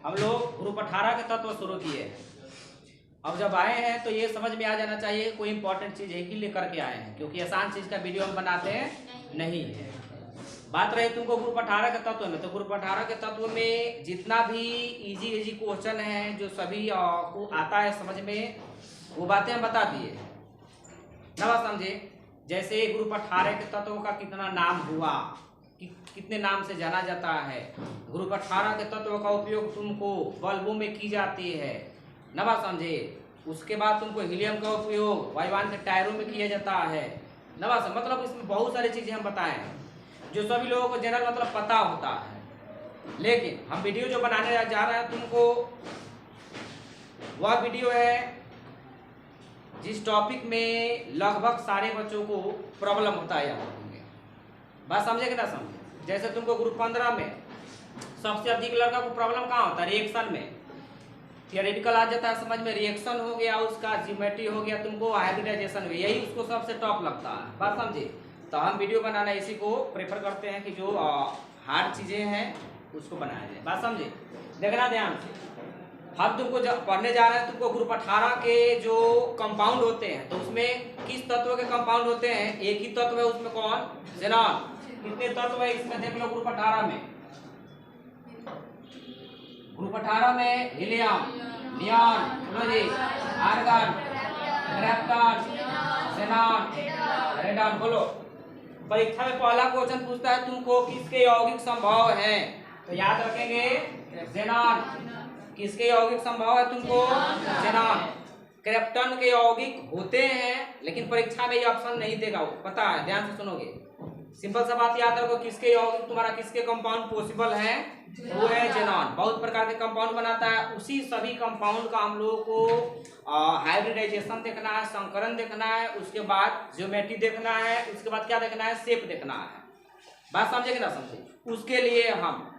हम लोग ग्रुप 18 के तत्व शुरू किए हैं। अब जब आए हैं तो ये समझ में आ जाना चाहिए कोई इंपॉर्टेंट चीज़ है कि लेकर के आए हैं, क्योंकि आसान चीज़ का वीडियो हम बनाते हैं नहीं है। बात रही तुमको ग्रुप 18 के तत्व में, तो ग्रुप 18 के तत्व में जितना भी इजी क्वेश्चन है जो सभी को आता है समझ में, वो बातें हम बता दिए ना, बात समझे। जैसे ग्रुप 18 के तत्वों का कितना नाम हुआ, कितने नाम से जाना जाता है। ग्रुप 18 के तत्वों का उपयोग तुमको बल्बों में की जाती है ना, बात समझे। उसके बाद तुमको हीलियम का उपयोग वायुयान के टायरों में किया जाता है ना, बात समझ। मतलब इसमें बहुत सारी चीज़ें हम बताएं जो सभी लोगों को जनरल मतलब पता होता है। लेकिन हम वीडियो जो बनाने जा रहे हैं तुमको वह वीडियो है जिस टॉपिक में लगभग सारे बच्चों को प्रॉब्लम होता है यहाँ बात समझे कि ना समझे। जैसे तुमको ग्रुप 15 में सबसे अधिक लड़का को प्रॉब्लम कहाँ होता है, रिएक्शन में। थियोरेटिकल आ जाता है समझ में, रिएक्शन हो गया, उसका ज्योमेट्री हो गया, तुमको हाइब्रिडाइजेशन हो गया, यही उसको सबसे टॉप लगता है, बात समझे। तो हम वीडियो बनाना इसी को प्रेफर करते हैं कि जो हार्ड चीज़ें हैं उसको बनाया जाए, बात समझे। देखना ध्यान से, हम तुमको जब पढ़ने जा रहे हैं तुमको ग्रुप 18 के जो कंपाउंड होते हैं तो उसमें किस तत्व के कंपाउंड होते हैं, एक ही तत्व है उसमें, कौन, ज़ेनॉन। कितने तत्व है इसमें देख लो ग्रुप 18 में। ग्रुप 18 में helium, neon, argon, krypton, xenon, radon. बोलो, परीक्षा में पहला क्वेश्चन पूछता है तुमको किसके यौगिक संभव हैं, तो याद रखेंगे ज़ेनॉन। किसके यौगिक संभव है तुमको, ज़ेनॉन। क्रिप्टॉन के यौगिक होते हैं लेकिन परीक्षा में ये ऑप्शन नहीं देगा, वो पता है, ध्यान से सुनोगे। सिंपल सा बात याद रखो, किसके यौगिक तुम्हारा किसके कंपाउंड पॉसिबल है, वो है ज़ेनॉन। बहुत प्रकार के कंपाउंड बनाता है, उसी सभी कंपाउंड का हम लोगों को हाइब्रिडाइजेशन देखना है, संकरण देखना है, उसके बाद ज्योमेट्री देखना है, उसके बाद क्या देखना है, शेप देखना है। बात समझे कि ना समझे। उसके लिए हम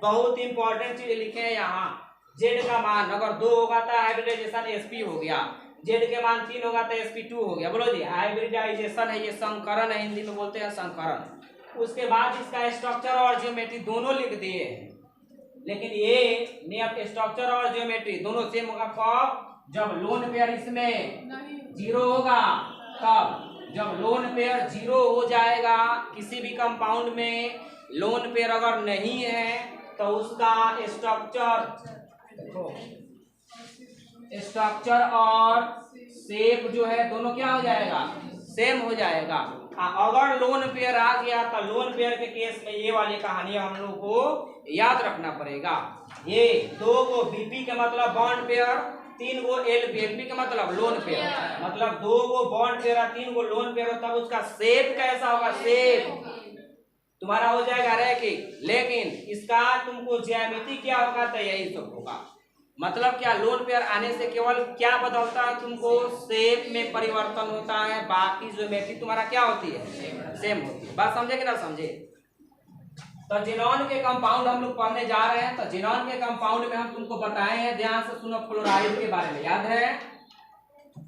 बहुत इंपॉर्टेंट चीज लिखे हैं यहाँ। जेड का मान अगर 2 होगा तो हाइब्रिडाइजेशन sp हो गया, जेड के मान 3 होगा तो sp2 हो गया। बोलो जी, हाइब्रिडाइजेशन है, ये संकरण है, हिंदी में बोलते हैं संकरण। उसके बाद इसका स्ट्रक्चर और ज्योमेट्री दोनों लिख दिए हैं, लेकिन ये नियम स्ट्रक्चर और ज्योमेट्री दोनों सेम होगा कब, जब लोन पेयर इसमें 0 होगा। तब जब लोन पेयर 0 हो जाएगा, किसी भी कंपाउंड में लोन पेयर अगर नहीं है तो उसका स्ट्रक्चर और शेप जो है दोनों क्या हो जाएगा, सेम हो जाएगा। अगर लोन पेयर आ गया तो लोन पेयर के केस में ये वाली कहानी हम लोग को याद रखना पड़ेगा। ये 2 गो बीपी के मतलब बॉन्ड पेयर, 3 गो एलपी के मतलब लोन पेयर, मतलब 2 गो बॉन्ड पेयर 3 गो लोन पेयर, तब उसका शेप कैसा होगा, शेप तुम्हारा हो जाएगा रैखिक। लेकिन इसका तुमको ज्यामिति क्या होगा, तो यही सब होगा। मतलब क्या, लोन पेयर आने से केवल क्या बदलता है, तुमको शेप में परिवर्तन होता है, बाकी ज्योमेट्री तुम्हारा क्या होती है, सेम होती है। बात समझे कि ना समझे। तो ज़ेनॉन के कंपाउंड हम लोग पढ़ने जा रहे हैं। तो ज़ेनॉन के कंपाउंड में हम तुमको बताए हैं, ध्यान से सुनो, फ्लोराइड के बारे में याद है,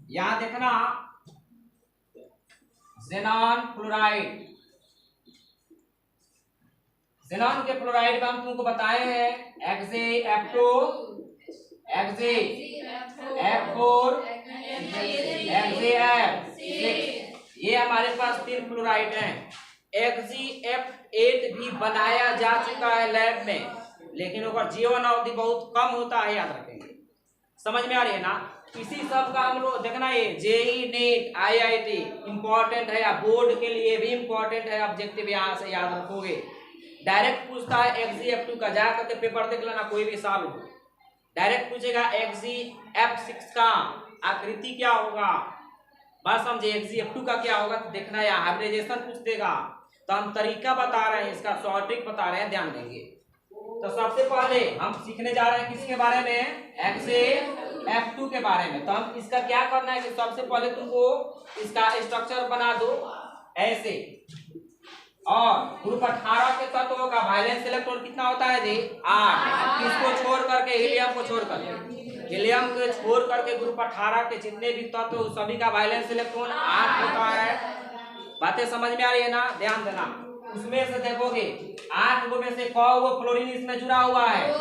यहाँ देखना ज़ेनॉन फ्लोराइड। ज़ेनॉन के फ्लोराइड में हम तुमको बताए हैं XeF2, XeF4, XeF6। ये हमारे पास 3 फ्लोराइड हैं। XeF8 भी बनाया जा चुका है लैब में, लेकिन उसका जीवन अवधि बहुत कम होता है, याद रखेंगे। समझ में आ रही है ना। इसी सब का हम लोग देखना, ये जेई नेट IIT इंपॉर्टेंट है, या बोर्ड के लिए भी इंपॉर्टेंट है, ऑब्जेक्टिव यहाँ से याद रखोगे। डायरेक्ट पूछता है XeF2 का, जा करके पेपर देख लेना, कोई भी साल हो, डायरेक्ट पूछेगा XeF6 का आकृति क्या होगा, बात समझे। XeF2 का क्या होगा तो देखना, या हाइब्रिडाइजेशन पूछ देगा। तो हम तरीका बता रहे हैं, इसका शॉर्ट ट्रिक बता रहे हैं, ध्यान देंगे। तो सबसे पहले हम सीखने जा रहे हैं किसके बारे में, XeF2 के बारे में। तो हम इसका क्या करना है कि सबसे पहले तुमको इसका स्ट्रक्चर बना दो ऐसे, और ग्रुप 18 के तत्वों का वैलेंस इलेक्ट्रॉन कितना होता है जी, 8। किसको छोड़ करके, हीलियम को छोड़ करके, हीलियम को छोड़ करके ग्रुप 18 के जितने भी तत्व सभी का वैलेंस इलेक्ट्रॉन 8 होता है। बातें समझ में आ रही है ना, ध्यान देना। उसमें से देखोगे 8 गो में से क गो फ्लोरीन इसमें जुड़ा हुआ है,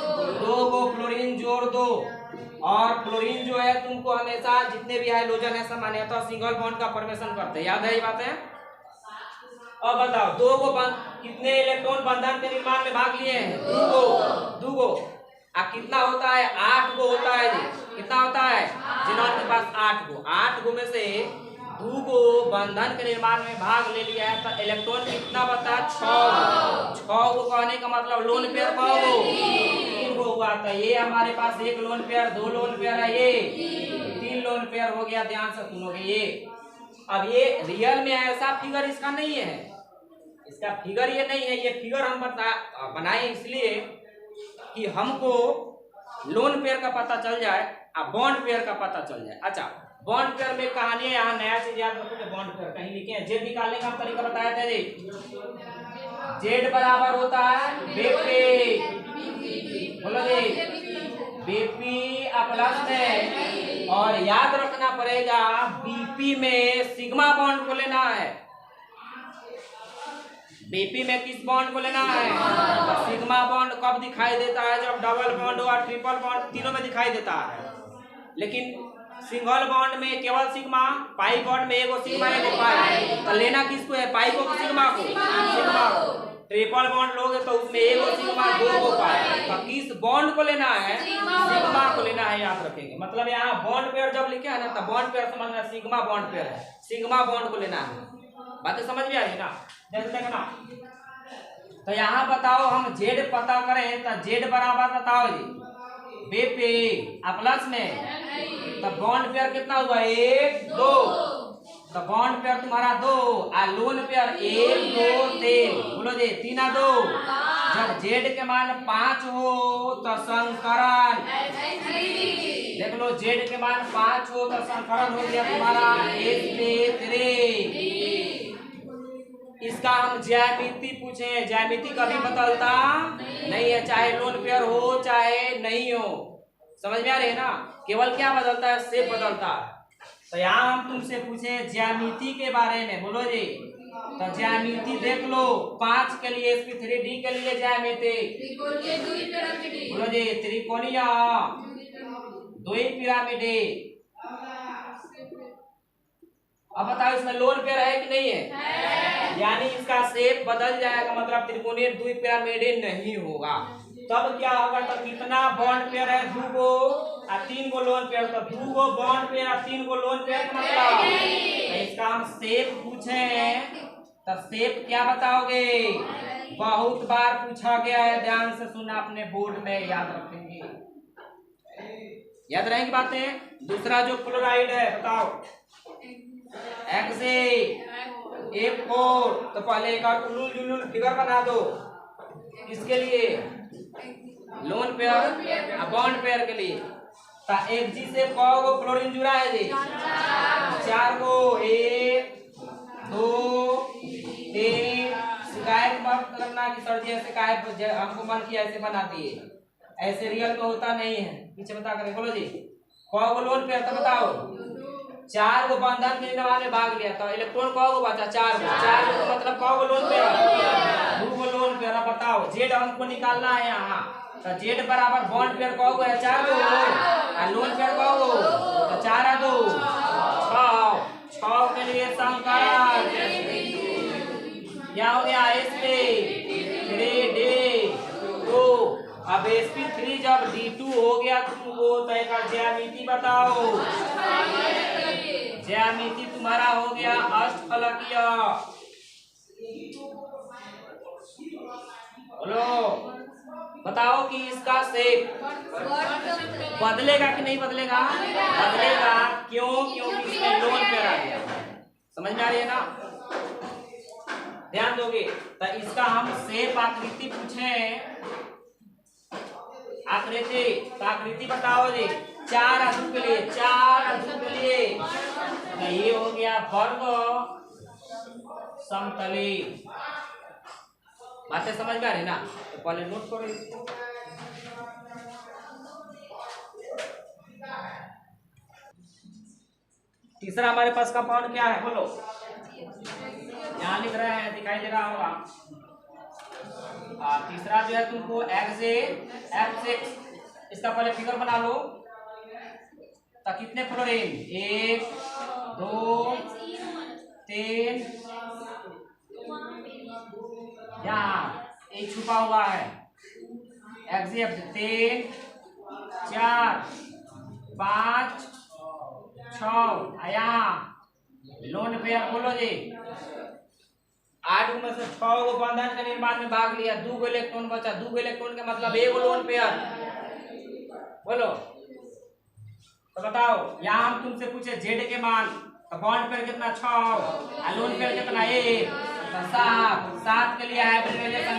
2 गो फ्लोरीन जोड़ दो। और फ्लोरीन जो है तुमको हमेशा जितने भी हाइड्रोजन है सामान्यतः सिंगल बॉन्ड का फॉर्मेशन करते हैं, याद है ये बात है। अब बताओ 2 गो कितने इलेक्ट्रॉन बंधन के निर्माण में भाग लिए हैं? 2 गो। कितना होता है? 8 गो होता है जी। कितना होता है? जिनॉन के पास 8 गो में से 2 गो बंधन के निर्माण में भाग ले लिया है, तो इलेक्ट्रॉन कितना बता? 6 गो कहने का मतलब लोन पेयर कौ गो? 3 गो हुआ। तो ये हमारे पास 1 लोन पेयर, 2 लोन पेयर है, ये 3 लोन पेयर हो गया। ध्यान से सुनोगे ये। अब ये रियल में ऐसा फिगर इसका नहीं है, इसका फिगर ये नहीं है। ये फिगर हम बनाए इसलिए कि हमको लोन पेयर का पता चल जाए और बॉन्ड पेयर का पता चल जाए। अच्छा, बॉन्ड पेयर में कहानी है, यहाँ नया चीज याद रखोगे। बॉन्ड पेयर कहीं लिखे हैं, जेड निकालने का हम तरीका बताया था जी। जेड बराबर होता है बीपी, बोलो जी, बीपी प्लस में। और याद रखना पड़ेगा बीपी में सिग्मा बॉन्ड को लेना है। बीपी में किस बॉन्ड को लेना है? तो सिग्मा बॉन्ड कब दिखाई देता है? जब डबल बॉन्ड और ट्रिपल बॉन्ड तीनों में दिखाई देता है। लेकिन सिंगल बॉन्ड में केवल सिग्मा, पाई बॉन्ड में एगो सिग्मा एगो पाई। तो लेना किसको है? पाई को, सिग्मा को? सिग्मा को। ट्रिपल बॉन्ड लोगे तो उसमें एगो सिग्मा, 2 गो पाई। तो किस बॉन्ड को लेना है? सिग्मा को लेना है, याद रखेंगे। मतलब यहाँ बॉन्ड पेयर जब लिखे है ना, तो बॉन्ड पेयर समझना सिग्मा बॉन्ड पेयर है, सिग्मा बॉन्ड को लेना है। बातें समझ में आ रही ना? जैसे देखना, तो यहाँ बताओ हम जेड पता करें तो जेड बराबर बताओ जी बीपी प्लस में। तो बॉन्ड पेयर कितना हुआ? 1 2। तो बॉन्ड पेयर तुम्हारा 2 और लोन पेयर 1 2 3। बोलो जी 3 और 2। जब जेड के मान 5 हो तो संकरण, देख लो जेड के मान 5 हो तो संकरण हो गया तुम्हारा sp3। इसका हम ज्यामिति पूछे, ज्यामिति कभी बदलता नहीं है, चाहे लोन पेयर हो चाहे नहीं हो। समझ में आ रही है ना? केवल क्या बदलता है? शेप बदलता है। तो यहाँ हम तुमसे पूछे ज्यामिति के बारे में, बोलो जी। तो ज्यामिति देख लो, 5 के लिए sp3d के लिए ज्यामिति, बोलो जी त्रिकोणीय द्विपिरामिडी। अब बताओ इसमें लोन पेयर है कि नहीं है? यानी इसका शेप बदल जाएगा, मतलब त्रिकोणीय द्विपिरामिडी नहीं होगा। तब क्या होगा? तो कितना बॉन्ड पेयर है? 2 गो और 3 गो लोन पेयर। तो 2 गो बॉन्ड पेयर और 3 गो लोन पेयर का मतलब तो इसका हम शेप पूछे तो शेप क्या बताओगे? बहुत बार पूछा गया है, ध्यान से सुना अपने बोर्ड में, याद रखेंगे, याद रहेंगी बातें। दूसरा जो क्लोराइड है बताओ, Fe4। तो पहले एक और उलूल जुलूल फिगर बना दो इसके लिए, लोन पेयर बॉन्ड पेयर के लिए। तो Xg से कौ गो क्लोरीन जुड़ा है जी? 4 गो। 1 2 3। शिकायत मत करना कि सर जी ऐसे काहे हमको मन किया ऐसे बना दिए, ऐसे रियल में होता नहीं है। पीछे बता कर बोलो जी कौ गो लोन पेयर? तो बताओ 4 गो बंधन के निर्माण में भाग लिया। तो इलेक्ट्रॉन कौ गो बचा? 4 गो। 4 गो मतलब कौ गो लोन पेयर? 2 गो लोन पेयर। बताओ जेड हमको निकालना है यहाँ। तो जेड बराबर बॉन्ड पेयर कौ गो है? 4 गो। और लोन पेयर कौ गो? तो 4 और 2 6 के लिए संकरण क्या हो गया? sp3d2। अब sp3 जब d2 हो गया तुमको तो एक ज्यामिति बताओ। ज्यामिति तुम्हारा हो गया अष्टफलकीय। बोलो बताओ कि इसका शेप बदलेगा कि नहीं बदलेगा? बदलेगा। क्यों? क्योंकि इसमें लोन पेयर आ गया। समझ में आ रही है ना? ध्यान दोगे। तो इसका हम शेप आकृति पूछे, आकृति। तो आकृति बताओ जी 4 अधु के लिए, 4 अधु के लिए। तो ये हो गया वर्ग समतली। बातें समझ में आ रही ना? तो पहले नोट करो इसको। तीसरा हमारे पास कंपाउंड क्या है? बोलो, यहाँ लिख रहे हैं, दिखाई दे रहा होगा। तीसरा जो है तुमको F6, इसका पहले फिगर बना लो। तो कितने फ्लोरीन, 1 2 3, यहाँ एक छुपा हुआ है एक्सिएफ 3 4 5 6, यहाँ लोन पेयर बोलो जी 8 में से 6 गो बंधन के निर्माण में भाग लिया, 2 गो इलेक्ट्रॉन बचा, 2 गो इलेक्ट्रॉन का मतलब 1 गो लोन पेयर बोलो। तो बताओ यहाँ हम तुमसे पूछे जेड के मान, तो बॉन्ड पेयर कितना 6, लोन पेयर कितना 1, तो 7 के लिए हाइब्रिडाइजेशन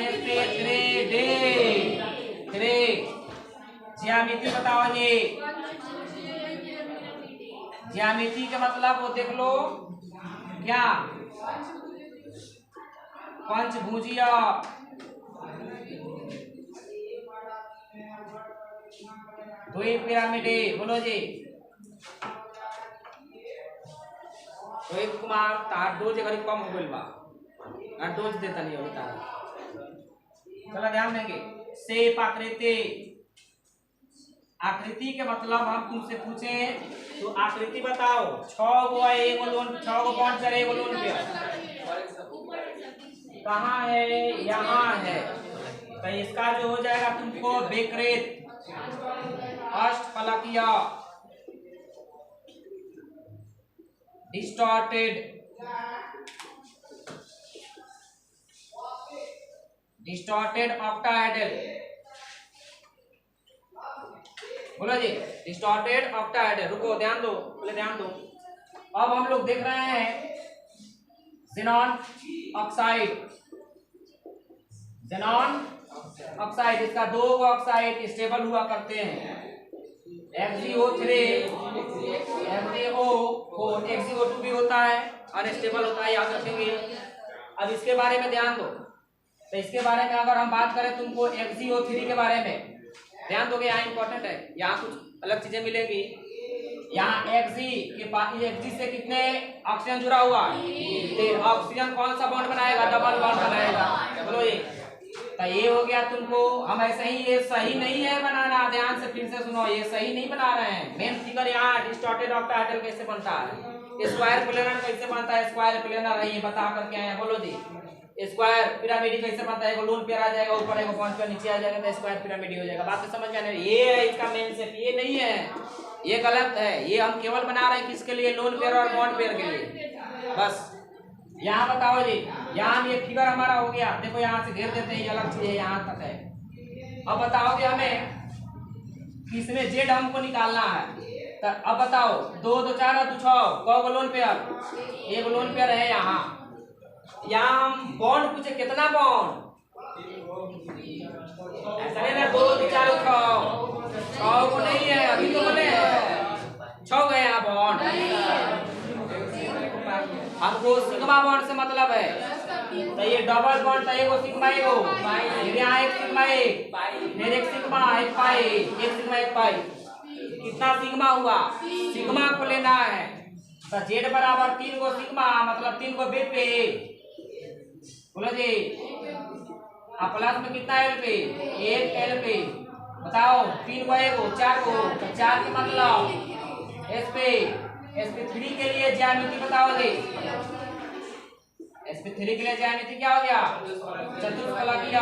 थ्री। ज्यामिति बताओ जी, ज्यामिति का मतलब वो देख लो क्या, पंचभुजीय, पिरामिडे बोलो जी। रोहित कुमार तार डोज अगर कम हो गइल बा, डोज देता नहीं होता, चला ध्यान देंगे। शेप आकृति के मतलब हम तुमसे पूछे तो आकृति बताओ, 6 गो है, 1 लोन, 6 गो बॉन्ड करे, 1 लोन पे कहाँ है, यहाँ है। तो इसका जो हो जाएगा तुमको विकृत अष्टफलकीय डिस्टॉर्टेड ऑक्टाहेड्रल बोलो जी, डिस्टॉर्टेड ऑक्टाहेड्रल। रुको ध्यान दो, पहले ध्यान दो। अब हम लोग देख रहे हैं ज़ेनॉन ऑक्साइड, इसका 2 ऑक्साइड स्टेबल हुआ करते हैं, XeO3 XeO4, XeO2 भी होता है अनस्टेबल होता है, याद रखेंगे। अब इसके बारे में ध्यान दो, तो इसके बारे में अगर हम बात करें तुमको XeO3 के बारे में ध्यान दोगे, यहाँ इंपॉर्टेंट है, यहाँ कुछ अलग चीजें मिलेंगी। यहाँ Xe से कितने ऑक्सीजन जुड़ा हुआ, ऑक्सीजन कौन सा बॉन्ड बनाएगा, डबल बॉन्ड बनाएगा, बोलो ये। तो ये हो गया तुमको, हम ऐसे ही, ये सही नहीं है बनाना, ध्यान से फिर से सुनो, ये सही नहीं बना रहे हैं। मेन फिगर यहाँ डिस्टॉर्टेड ऑक्टाहेड्रल कैसे बनता है, स्क्वायर प्लेनर कैसे बनता है, स्क्वायर प्लेनर है ये बता करके आए, बोलो जी। स्क्वायर पिरामिड कैसे बनता है, एक लोन पेयर आ जाएगा ऊपर, एक बॉन्ड पेयर नीचे आ जाएगा, तो स्क्वायर पिरामिड हो जाएगा। बात तो समझ में आने, ये है इसका मेन सेट, ये नहीं है, ये गलत है, ये हम केवल बना रहे हैं किसके लिए, लोन पेयर और बॉन्ड पेयर के लिए बस। यहाँ बताओ जी, यहाँ ये फिगर हमारा हो गया, देखो यहाँ से घेर देते हैं, ये अलग चीज है, यहाँ तक है। अब बताओगे हमें किसमें जेड हमको निकालना है, तो अब बताओ 2 2 4 2 6 कौ लोन पेयर, 1 लोन पेयर है। यहाँ हम बॉन्ड पूछे कितना बॉन्ड, ऐसा नहीं ना 2 2 4 6 को नहीं है, अभी तो बोले 6 गए यहाँ बॉन्ड। हमको सिग्मा बॉन्ड से मतलब है, तो ये डबल बॉन्ड, तो एगो सिग्मा एगो, यहाँ एक सिग्मा एक, फिर एक सिग्मा एक पाई, एक सिग्मा एक पाई, कितना सिग्मा हुआ, सिग्मा को लेना है। तो जेड बराबर 3 गो सिग्मा, मतलब 3 गो बेट पे, बोलो जी। अब प्लस में कितना एल पे, 1 एल पे, बताओ 3 गो एगो 4 गो, तो 4 के मतलब एस पे। sp3 के लिए ज्यामिति बताओगे, sp3 के लिए ज्यामिति क्या हो गया, चतुष्फलकीय।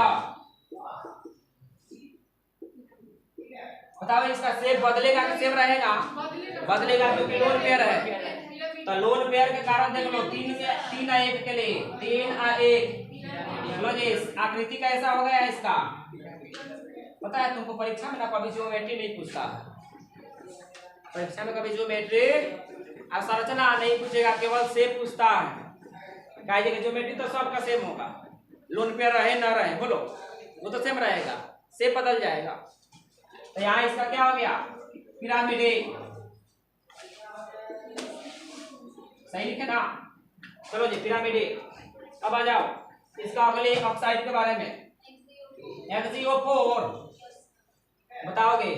बताओ इसका शेप बदलेगा कि सेम रहेगा, बदलेगा क्योंकि लोन पेयर है। तो लोन पेयर के कारण देख लो 3 आ 1 के लिए 3 आ 1, लो जी आकृति कैसा हो गया इसका, पता है तुमको परीक्षा में ना कभी ज्योमेट्री नहीं पूछता, परीक्षा में कभी ज्योमेट्री संरचना नहीं पूछेगा, केवल शेप पूछता है। कहा ज्योमेट्री तो सबका सेम होगा, लोन पेयर रहे न रहे बोलो, वो तो सेम रहेगा, शेप बदल जाएगा। तो यहाँ इसका क्या हो गया, पिरामिड, सही लिखे ना, चलो जी पिरामिड। अब आ जाओ इसका अगले ऑक्साइड के बारे में, XeO4 बताओगे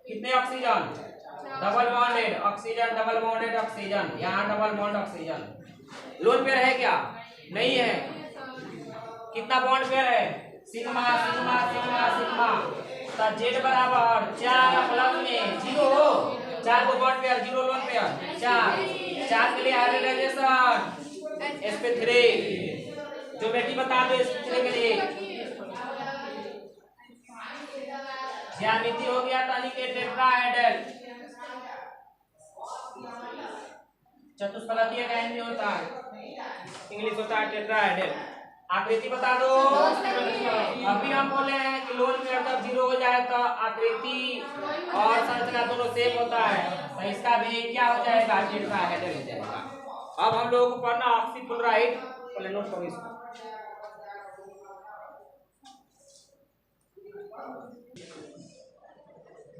कितने oxygen, double bonded oxygen, double bonded oxygen, यहाँ double bond oxygen. Lone pair है क्या, नहीं है, कितना बॉन्ड पेयर है, सिग्मा सिग्मा सिग्मा सिग्मा। तो जेड बराबर 4 प्लस में 0, 4 को बॉन्ड पेयर 0 लोन पेयर 4 के लिए हाइब्रिडाइजेशन sp3 जो बेटी बता दो sp3 के लिए ज्यामिति हो गया तानी के टेट्राहेड्रल चतुष्फलकीय का हिंदी होता है, इंग्लिश होता है टेट्राहेड्रल। आकृति बता दो। अभी हम बोले हैं कि लोन पेयर जब 0 हो जाए तो आकृति और संरचना दोनों सेम होता है, तो इसका भी क्या हो जाएगा, टेट्राहेड्रल हो जाएगा। अब हम लोगों को पढ़ना ऑक्सीफ्लोराइड, पहले नोट करो इसको।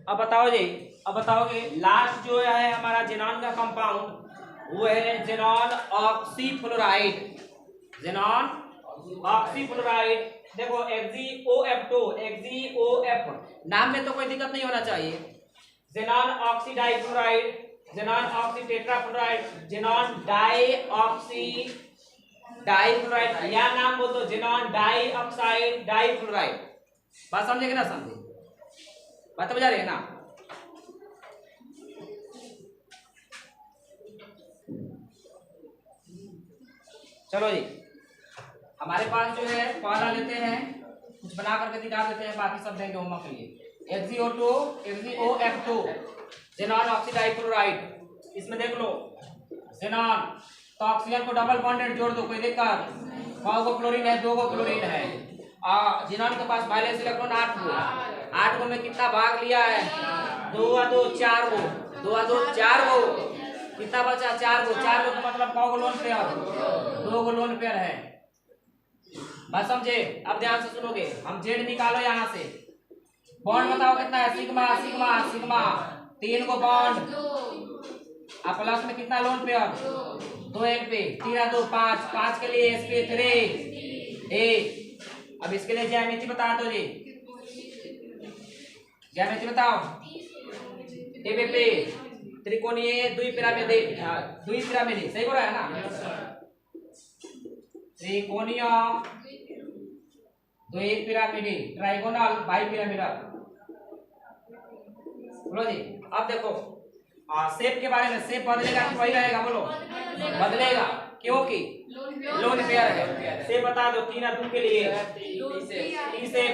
अब बताओ जी, अब बताओगे लास्ट जो है हमारा जेनॉन का कंपाउंड वो है जेनॉन ऑक्सीफ्लोराइड। जेनॉन ऑक्सीफ्लोराइड देखो XeOF2 XeOF नाम में तो कोई दिक्कत नहीं होना चाहिए। जेनॉन ऑक्सीडाइफ्लोराइड, जेनॉन ऑक्सीटेट्राफ्लोराइड, जेनॉन डाइफ्लोराइड या नाम बोल दो जेनॉन डाइऑक्साइड डाइफ्लोराइड। बात समझे कि ना समझे, बात समझ आ रही है ना। चलो जी, हमारे पास जो है पहला लेते हैं, कुछ बना करके दिखा देते हैं, बाकी सब देंगे होमवर्क के लिए। XeOF2 जेनॉन ऑक्सीडाइफ्लोराइड, इसमें देख लो जेनॉन, तो ऑक्सीजन को डबल बॉन्डेड जोड़ दो, कोई दिक्कत। 5 गो क्लोरीन है, 2 गो क्लोरीन है। जेनॉन के पास वैलेंस इलेक्ट्रॉन 8 गो में कितना भाग लिया है, 2 और 2 4 गो, 2 और 2 4 गो, कितना बचा 4 गो, 4 गो का मतलब 5 गो लोन पेयर, 2 गो लोन पेयर है। बस समझे। अब ध्यान से सुनोगे, हम जेड निकालो यहाँ से, बॉन्ड बताओ कितना है, सिग्मा सिग्मा सिग्मा, 3 गो बॉन्ड, अब प्लस में कितना लोन पेयर, 2 एक पे, 3 और 2 5, 5 के लिए sp3 1। अब इसके लिए ज्यामिति बता दो जी, ज्यामिति बताओ। टीपीपी त्रिकोणीय द्विपिरामिड सही बोल रहा है ना, त्रिकोणीय द्विपिरामिड, ट्राइगोनल बाइपिरामिडल। बोलो जी। अब देखो शेप के बारे में, शेप बदलेगा कि वही रहेगा, बोलो बदलेगा क्योंकि लोन पेयर है। शेप बता दो 3 और 2 के लिए टी शेप,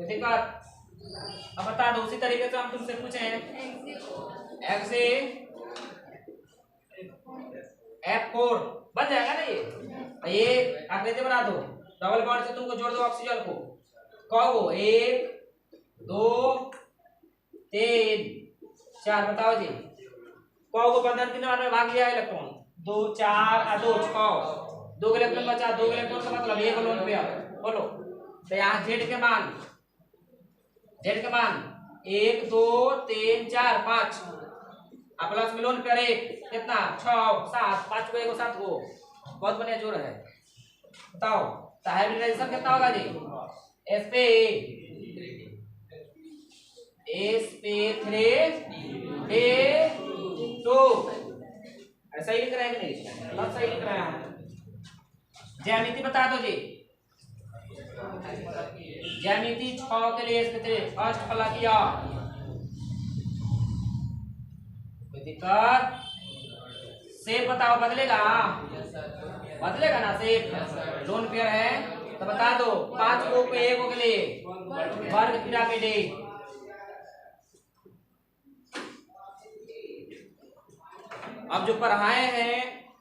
दिक्कत। अब बता दो उसी तरीके से हम तुमसे पूछे F4 बन जाएगा ना ये आकृति बना दो, डबल बॉन्ड से तुमको जोड़ दो ऑक्सीजन को, कहो 1 2 3 4, बताओ जी कहो को बंधन कितने बार में भाग लिया इलेक्ट्रॉन, 2 4 और 2 6, 2 इलेक्ट्रॉन बचा, 2 इलेक्ट्रॉन का मतलब 1 लोन पेयर। बोलो तो यहाँ जेड के मान 1 2 3 4 5, प्लस में लोन पेयर 1 कितना 6 7, 5 को 1 7 को, बहुत बढ़िया जोड़ है। बताओ तो हाइब्रिडाइजेशन कितना होगा जी, sp3 ऐसा ही लिख रहे हैं कि नहीं, गलत सही लिख रहे हैं। ज्यामिति बता दो जी, ज्यामिति 6 के लिए sp3 अष्टफलकीय, कोई दिक्कत। शेप बताओ, बदलेगा बदलेगा ना शेप, लोन पेयर है तो बता दो 5 को 1 को के लिए वर्ग पिरामिड। अब जो पढ़ाए हैं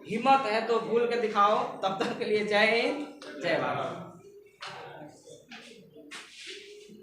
हिम्मत है तो भूल के दिखाओ। तब तक के लिए जय हिंद जय भारत।